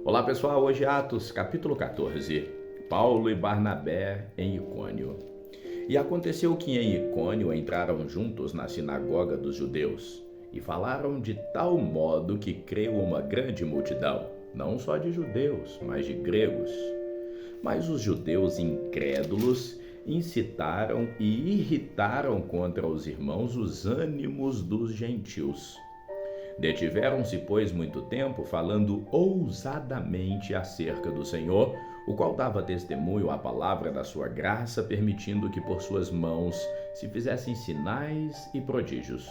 Olá pessoal, hoje é Atos capítulo 14, Paulo e Barnabé em Icônio. E aconteceu que em Icônio entraram juntos na sinagoga dos judeus e falaram de tal modo que creu uma grande multidão, não só de judeus, mas de gregos. Mas os judeus incrédulos incitaram e irritaram contra os irmãos os ânimos dos gentios. Detiveram-se, pois, muito tempo, falando ousadamente acerca do Senhor, o qual dava testemunho à palavra da sua graça, permitindo que por suas mãos se fizessem sinais e prodígios.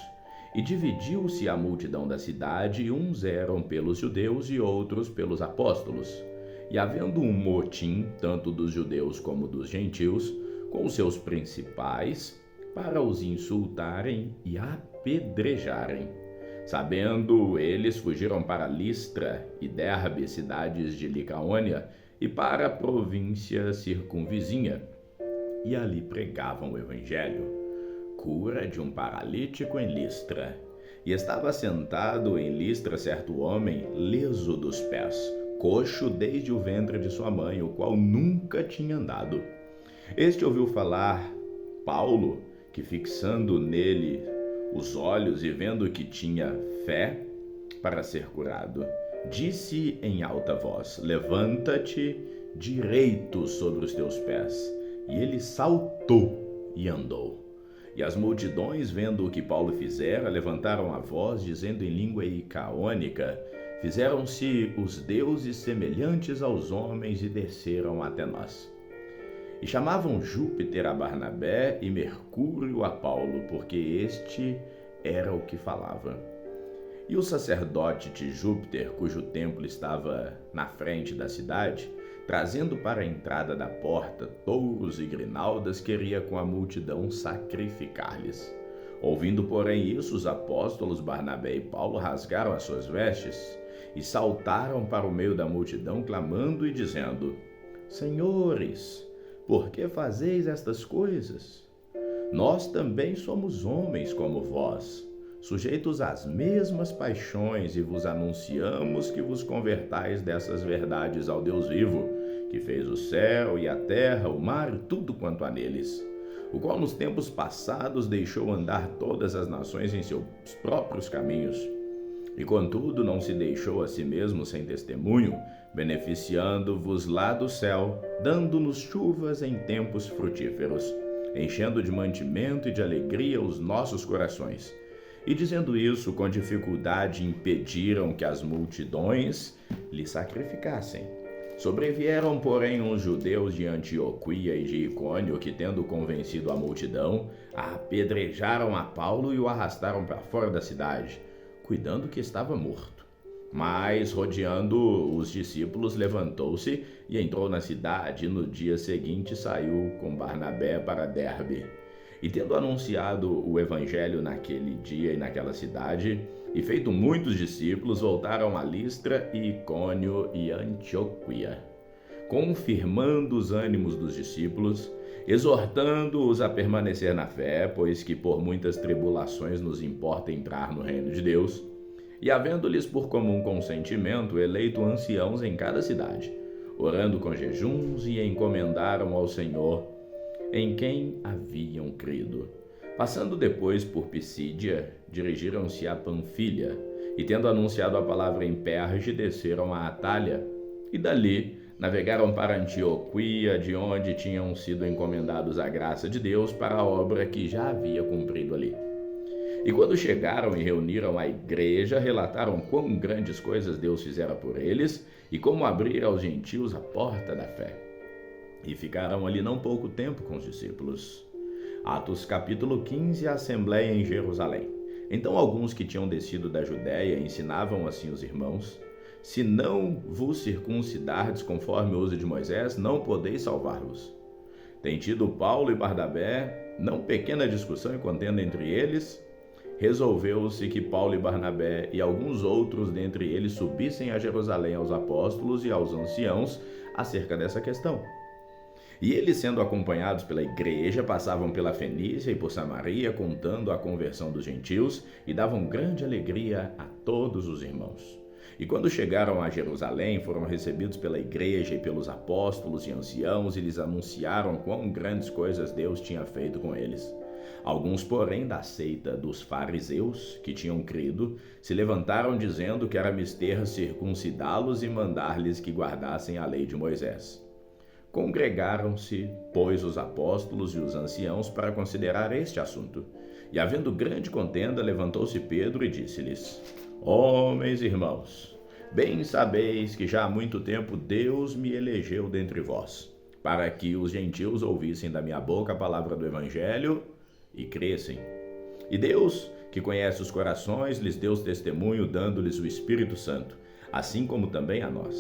E dividiu-se a multidão da cidade, e uns eram pelos judeus e outros pelos apóstolos. E havendo um motim, tanto dos judeus como dos gentios, com os seus principais, para os insultarem e apedrejarem. Sabendo eles, fugiram para Listra e Derbe, cidades de Licaônia, e para a província circunvizinha, e ali pregavam o evangelho. Cura de um paralítico em Listra. E estava sentado em Listra certo homem, leso dos pés, coxo desde o ventre de sua mãe, o qual nunca tinha andado. Este ouviu falar Paulo, que fixando nele os olhos e vendo que tinha fé para ser curado, disse em alta voz: levanta-te direito sobre os teus pés. E ele saltou e andou. E as multidões, vendo o que Paulo fizera, levantaram a voz, dizendo em língua icaônica: fizeram-se os deuses semelhantes aos homens e desceram até nós. E chamavam Júpiter a Barnabé e Mercúrio a Paulo, porque este era o que falava. E o sacerdote de Júpiter, cujo templo estava na frente da cidade, trazendo para a entrada da porta touros e grinaldas, queria com a multidão sacrificar-lhes. Ouvindo, porém, isso, os apóstolos Barnabé e Paulo rasgaram as suas vestes e saltaram para o meio da multidão, clamando e dizendo: Senhores, por que fazeis estas coisas? Nós também somos homens como vós, sujeitos às mesmas paixões, e vos anunciamos que vos convertais dessas verdades ao Deus vivo, que fez o céu e a terra, o mar e tudo quanto há neles, o qual nos tempos passados deixou andar todas as nações em seus próprios caminhos. E contudo não se deixou a si mesmo sem testemunho, beneficiando-vos lá do céu, dando-nos chuvas em tempos frutíferos, enchendo de mantimento e de alegria os nossos corações. E dizendo isso, com dificuldade impediram que as multidões lhe sacrificassem. Sobrevieram, porém, uns judeus de Antioquia e de Icônio, que, tendo convencido a multidão, apedrejaram a Paulo e o arrastaram para fora da cidade, cuidando que estava morto. Mas, rodeando os discípulos, levantou-se e entrou na cidade, e no dia seguinte saiu com Barnabé para Derbe. E tendo anunciado o evangelho naquele dia e naquela cidade, e feito muitos discípulos, voltaram a Listra e Icônio e Antioquia, confirmando os ânimos dos discípulos, exortando-os a permanecer na fé, pois que por muitas tribulações nos importa entrar no reino de Deus, e havendo-lhes por comum consentimento eleito anciãos em cada cidade, orando com jejuns, e encomendaram ao Senhor em quem haviam crido. Passando depois por Pisídia, dirigiram-se a Panfilha, e tendo anunciado a palavra em Perge, desceram a Atália, e dali navegaram para Antioquia, de onde tinham sido encomendados à graça de Deus para a obra que já havia cumprido ali. E quando chegaram e reuniram a igreja, relataram quão grandes coisas Deus fizera por eles e como abrir aos gentios a porta da fé. E ficaram ali não pouco tempo com os discípulos. Atos capítulo 15, a Assembleia em Jerusalém. Então alguns que tinham descido da Judéia ensinavam assim os irmãos: se não vos circuncidardes conforme o uso de Moisés, não podeis salvar-vos. Tem tido Paulo e Barnabé não pequena discussão e contenda entre eles. Resolveu-se que Paulo e Barnabé e alguns outros dentre eles subissem a Jerusalém aos apóstolos e aos anciãos acerca dessa questão. E eles, sendo acompanhados pela igreja, passavam pela Fenícia e por Samaria, contando a conversão dos gentios, e davam grande alegria a todos os irmãos. E quando chegaram a Jerusalém, foram recebidos pela igreja e pelos apóstolos e anciãos, e lhes anunciaram quão grandes coisas Deus tinha feito com eles. Alguns, porém, da seita dos fariseus, que tinham crido, se levantaram dizendo que era mister circuncidá-los e mandar-lhes que guardassem a lei de Moisés. Congregaram-se, pois, os apóstolos e os anciãos para considerar este assunto. E, havendo grande contenda, levantou-se Pedro e disse-lhes: Homens e irmãos, bem sabeis que já há muito tempo Deus me elegeu dentre vós, para que os gentios ouvissem da minha boca a palavra do Evangelho e crescem. E Deus, que conhece os corações, lhes deu testemunho, dando-lhes o Espírito Santo, assim como também a nós.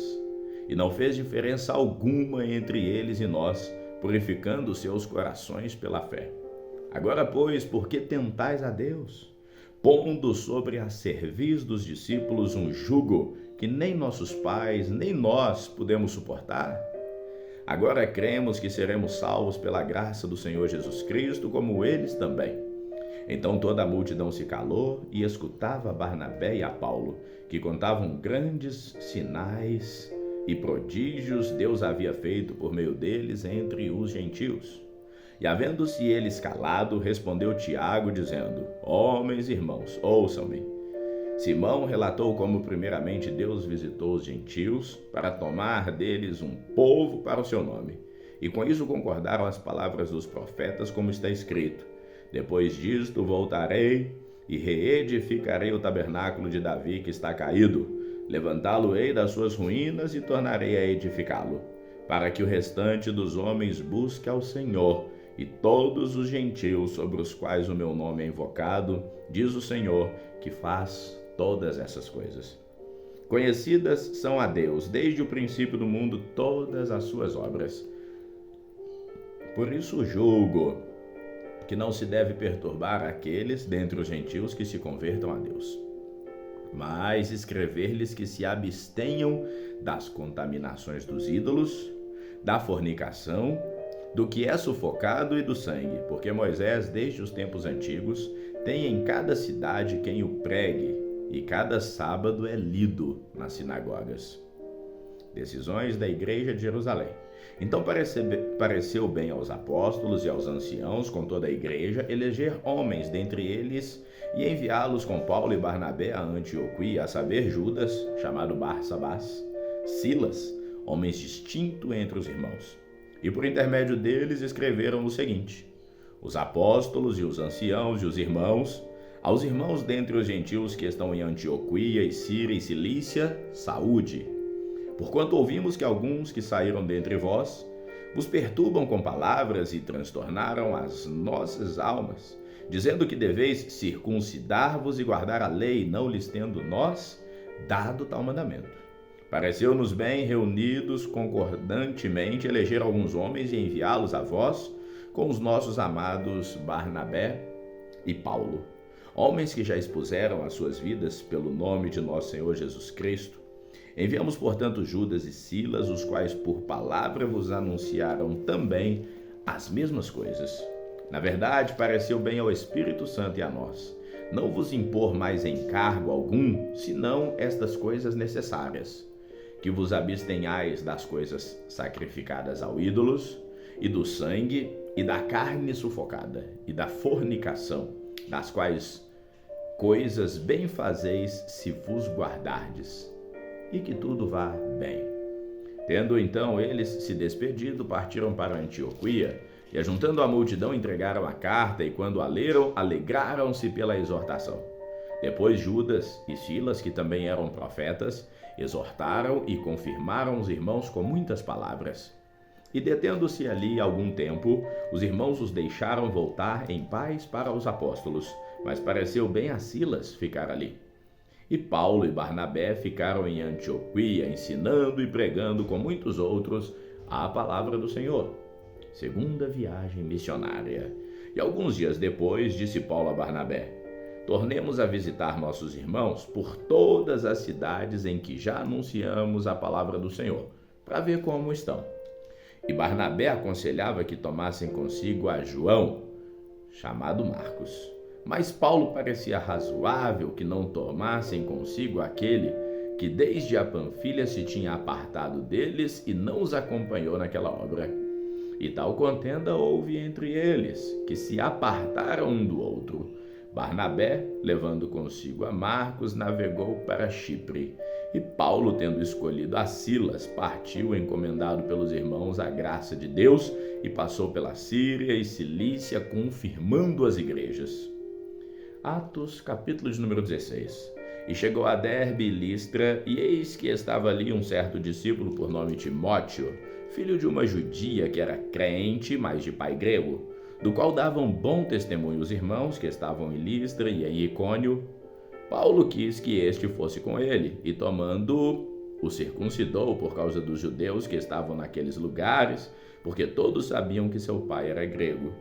E não fez diferença alguma entre eles e nós, purificando seus corações pela fé. Agora, pois, por que tentais a Deus, pondo sobre a cerviz dos discípulos um jugo que nem nossos pais, nem nós pudemos suportar? Agora cremos que seremos salvos pela graça do Senhor Jesus Cristo, como eles também. Então toda a multidão se calou e escutava Barnabé e a Paulo, que contavam grandes sinais e prodígios Deus havia feito por meio deles entre os gentios. E havendo-se eles calado, respondeu Tiago, dizendo: Homens e irmãos, ouçam-me. Simão relatou como primeiramente Deus visitou os gentios para tomar deles um povo para o seu nome. E com isso concordaram as palavras dos profetas, como está escrito: Depois disto voltarei e reedificarei o tabernáculo de Davi que está caído. Levantá-lo-ei das suas ruínas e tornarei a edificá-lo, para que o restante dos homens busque ao Senhor, e todos os gentios sobre os quais o meu nome é invocado, diz o Senhor, que faz todas essas coisas. Conhecidas são a Deus, desde o princípio do mundo, todas as suas obras. Por isso julgo que não se deve perturbar aqueles dentre os gentios que se convertam a Deus, mas escrever-lhes que se abstenham das contaminações dos ídolos, da fornicação, do que é sufocado e do sangue, porque Moisés, desde os tempos antigos, tem em cada cidade quem o pregue, e cada sábado é lido nas sinagogas. Decisões da Igreja de Jerusalém. Então pareceu bem aos apóstolos e aos anciãos, com toda a igreja, eleger homens dentre eles e enviá-los com Paulo e Barnabé a Antioquia, a saber, Judas, chamado Barsabás, Silas, homens distintos entre os irmãos. E por intermédio deles escreveram o seguinte: Os apóstolos e os anciãos e os irmãos, aos irmãos dentre os gentios que estão em Antioquia e Síria e Cilícia, saúde. Porquanto ouvimos que alguns que saíram dentre vós vos perturbam com palavras e transtornaram as nossas almas, dizendo que deveis circuncidar-vos e guardar a lei, não lhes tendo nós dado tal mandamento. Pareceu-nos bem, reunidos concordantemente, eleger alguns homens e enviá-los a vós com os nossos amados Barnabé e Paulo, homens que já expuseram as suas vidas pelo nome de nosso Senhor Jesus Cristo. Enviamos, portanto, Judas e Silas, os quais por palavra vos anunciaram também as mesmas coisas. Na verdade, pareceu bem ao Espírito Santo e a nós não vos impor mais encargo algum, senão estas coisas necessárias: que vos abstenhais das coisas sacrificadas a ídolos, e do sangue, e da carne sufocada, e da fornicação, das quais coisas bem fazeis se vos guardardes, e que tudo vá bem. Tendo então eles se despedido, partiram para Antioquia, e ajuntando a multidão entregaram a carta, e quando a leram, alegraram-se pela exortação. Depois Judas e Silas, que também eram profetas, exortaram e confirmaram os irmãos com muitas palavras. E detendo-se ali algum tempo, os irmãos os deixaram voltar em paz para os apóstolos, mas pareceu bem a Silas ficar ali. E Paulo e Barnabé ficaram em Antioquia, ensinando e pregando com muitos outros a palavra do Senhor. Segunda viagem missionária. E alguns dias depois, disse Paulo a Barnabé: Tornemos a visitar nossos irmãos por todas as cidades em que já anunciamos a palavra do Senhor, para ver como estão. E Barnabé aconselhava que tomassem consigo a João, chamado Marcos. Mas Paulo parecia razoável que não tomassem consigo aquele que desde a Panfilha se tinha apartado deles e não os acompanhou naquela obra. E tal contenda houve entre eles, que se apartaram um do outro. Barnabé, levando consigo a Marcos, navegou para Chipre. E Paulo, tendo escolhido a Silas, partiu encomendado pelos irmãos à graça de Deus e passou pela Síria e Cilícia, confirmando as igrejas. Atos, capítulo de número 16. E chegou a Derbe e Listra, e eis que estava ali um certo discípulo por nome Timóteo, filho de uma judia que era crente, mas de pai grego, do qual davam bom testemunho os irmãos que estavam em Listra e em Icônio. Paulo quis que este fosse com ele, e tomando-o, o circuncidou por causa dos judeus que estavam naqueles lugares, porque todos sabiam que seu pai era grego.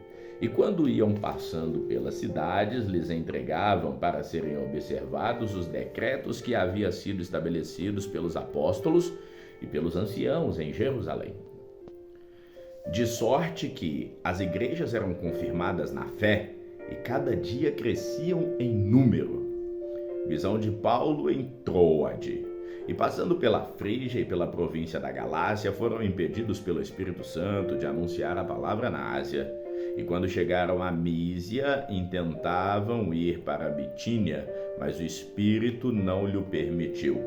E quando iam passando pelas cidades, lhes entregavam para serem observados os decretos que haviam sido estabelecidos pelos apóstolos e pelos anciãos em Jerusalém. De sorte que as igrejas eram confirmadas na fé e cada dia cresciam em número. Visão de Paulo em Troade. E passando pela Frígia e pela província da Galácia, foram impedidos pelo Espírito Santo de anunciar a palavra na Ásia. E quando chegaram a Mísia, intentavam ir para a Bitínia, mas o Espírito não lhe permitiu.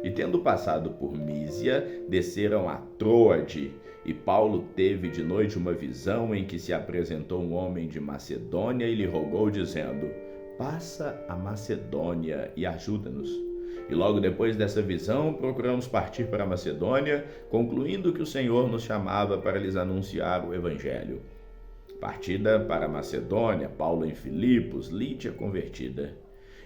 E tendo passado por Mísia, desceram a Troade, e Paulo teve de noite uma visão em que se apresentou um homem de Macedônia e lhe rogou, dizendo: passa a Macedônia e ajuda-nos. E logo depois dessa visão, procuramos partir para a Macedônia, concluindo que o Senhor nos chamava para lhes anunciar o Evangelho. Partida para a Macedônia, Paulo em Filipos, Lídia convertida.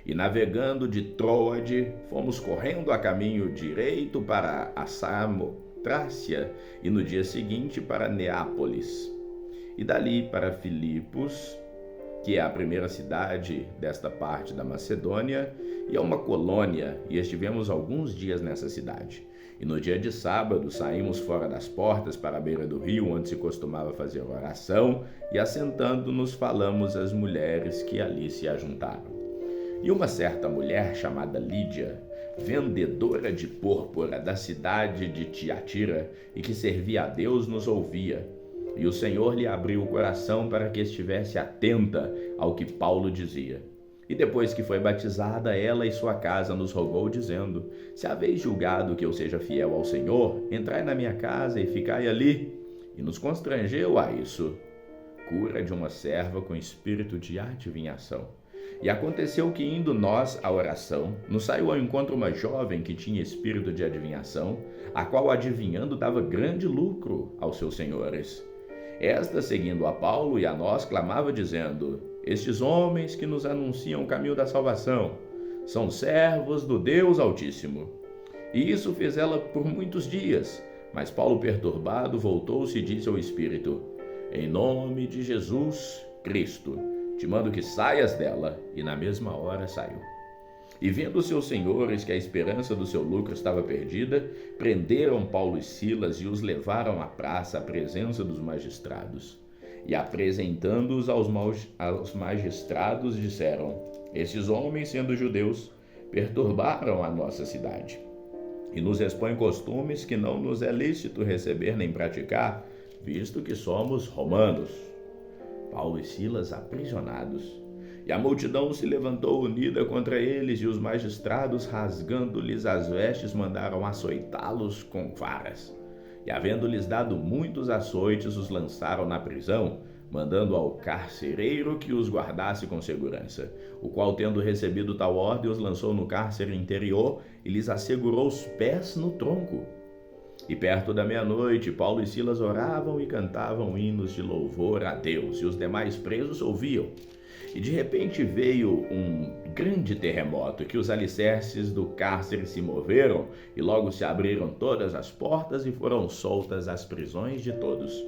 E navegando de Troade, fomos correndo a caminho direito para a Samotrácia e no dia seguinte para Neápolis. E dali para Filipos, que é a primeira cidade desta parte da Macedônia, e é uma colônia, e estivemos alguns dias nessa cidade. E no dia de sábado saímos fora das portas para a beira do rio, onde se costumava fazer oração, e assentando-nos falamos às mulheres que ali se ajuntaram. E uma certa mulher chamada Lídia, vendedora de púrpura da cidade de Tiatira, e que servia a Deus, nos ouvia. E o Senhor lhe abriu o coração para que estivesse atenta ao que Paulo dizia. E depois que foi batizada, ela e sua casa nos rogou, dizendo: se haveis julgado que eu seja fiel ao Senhor, entrai na minha casa e ficai ali. E nos constrangeu a isso. Cura de uma serva com espírito de adivinhação. E aconteceu que, indo nós à oração, nos saiu ao encontro uma jovem que tinha espírito de adivinhação, a qual, adivinhando, dava grande lucro aos seus senhores. Esta, seguindo a Paulo e a nós, clamava, dizendo: estes homens que nos anunciam o caminho da salvação são servos do Deus Altíssimo. E isso fez ela por muitos dias. Mas Paulo, perturbado, voltou-se e disse ao Espírito: em nome de Jesus Cristo, te mando que saias dela. E na mesma hora saiu. E vendo os seus senhores que a esperança do seu lucro estava perdida, prenderam Paulo e Silas e os levaram à praça à presença dos magistrados. E apresentando-os aos magistrados, disseram: esses homens, sendo judeus, perturbaram a nossa cidade e nos expõem costumes que não nos é lícito receber nem praticar, visto que somos romanos. Paulo e Silas aprisionados. E a multidão se levantou unida contra eles, e os magistrados, rasgando-lhes as vestes, mandaram açoitá-los com varas. E, havendo-lhes dado muitos açoites, os lançaram na prisão, mandando ao carcereiro que os guardasse com segurança, o qual, tendo recebido tal ordem, os lançou no cárcere interior e lhes assegurou os pés no tronco. E perto da meia-noite, Paulo e Silas oravam e cantavam hinos de louvor a Deus, e os demais presos ouviam. E de repente veio um grande terremoto, que os alicerces do cárcere se moveram, e logo se abriram todas as portas e foram soltas as prisões de todos.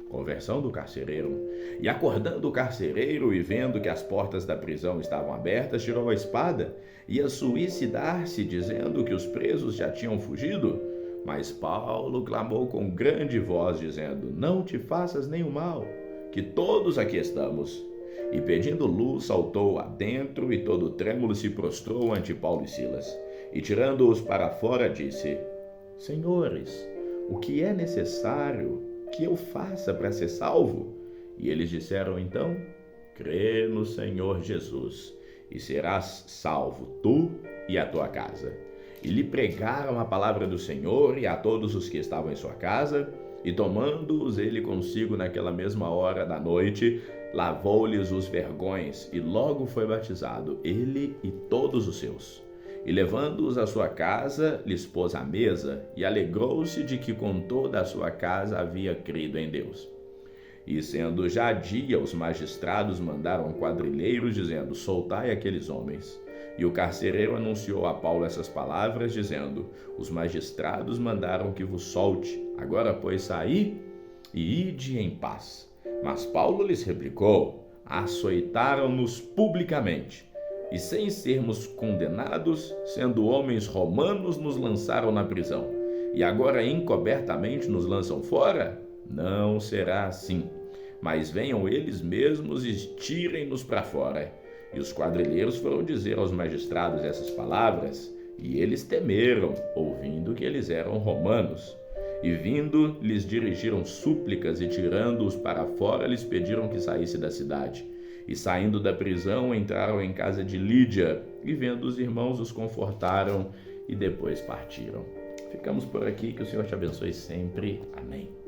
Conversão do carcereiro. E acordando o carcereiro e vendo que as portas da prisão estavam abertas, tirou a espada e ia suicidar-se, dizendo que os presos já tinham fugido. Mas Paulo clamou com grande voz, dizendo: não te faças nenhum mal, que todos aqui estamos. E pedindo luz, saltou adentro, e todo trêmulo se prostrou ante Paulo e Silas. E tirando-os para fora, disse: Senhores, o que é necessário que eu faça para ser salvo? E eles disseram então: Crê no Senhor Jesus, e serás salvo, tu e a tua casa. E lhe pregaram a palavra do Senhor e a todos os que estavam em sua casa, e tomando-os ele consigo naquela mesma hora da noite, lavou-lhes os vergões, e logo foi batizado, ele e todos os seus. E levando-os à sua casa, lhes pôs à mesa, e alegrou-se de que com toda a sua casa havia crido em Deus. E sendo já dia, os magistrados mandaram quadrilheiros, dizendo: Soltai aqueles homens. E o carcereiro anunciou a Paulo essas palavras, dizendo: Os magistrados mandaram que vos solte. Agora, pois, saí e ide em paz. Mas Paulo lhes replicou: Açoitaram-nos publicamente. E sem sermos condenados, sendo homens romanos, nos lançaram na prisão. E agora encobertamente nos lançam fora? Não será assim. Mas venham eles mesmos e tirem-nos para fora. E os quadrilheiros foram dizer aos magistrados essas palavras, e eles temeram, ouvindo que eles eram romanos. E vindo, lhes dirigiram súplicas, e tirando-os para fora, lhes pediram que saísse da cidade. E saindo da prisão, entraram em casa de Lídia, e vendo os irmãos, os confortaram, e depois partiram. Ficamos por aqui, que o Senhor te abençoe sempre. Amém.